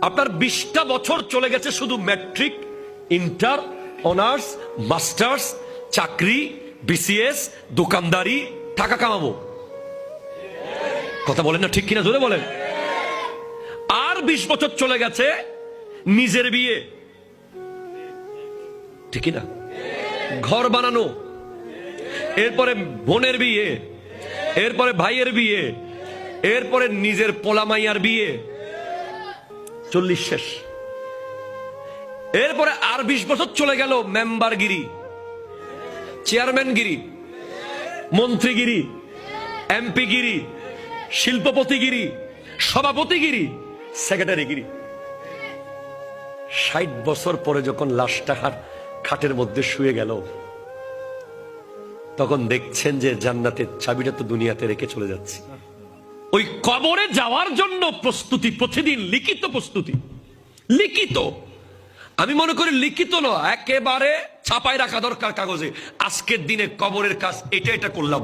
আপনার 20টা বছর চলে গেছে শুধু ম্যাট্রিক, ইন্টার, অনার্স, মাস্টার্স, চাকরি, বিসিএস, দোকানদারি, টাকা কামাবো। কথা বলেন না ঠিক কিনা, জোরে বলেন। আর 20 বছর চলে গেছে নিজের বিয়ে, ঠিক না? ঘর বানানো, এরপরে বোনের বিয়ে, এরপরে ভাইয়ের বিয়ে, এরপরে নিজের পোলামাইয়ার বিয়ে, 40 শেষ। এরপরে আর 20 বছর চলে গেল মেম্বারগিরি, চেয়ারম্যানগিরি, মন্ত্রীগিরি, এমপিগিরি, শিল্পপতিগিরি, সভাপতিগিরি, সেক্রেটারিগিরি। 60 বছর পরে যখন লাশটা খাটের মধ্যে শুয়ে গেল, তখন দেখছেন যে জান্নাতের চাবিটা তো দুনিয়াতে রেখে চলে যাচ্ছে। ওই কবরে যাওয়ার জন্য প্রস্তুতি, প্রতিদিন লিখিত প্রস্তুতি, লিখিত। আমি মনে করি লিখিত নয়, একেবারে ছাপায় রাখা দরকার কাগজে, আজকের দিনে কবরের কাজ এটা করলাম।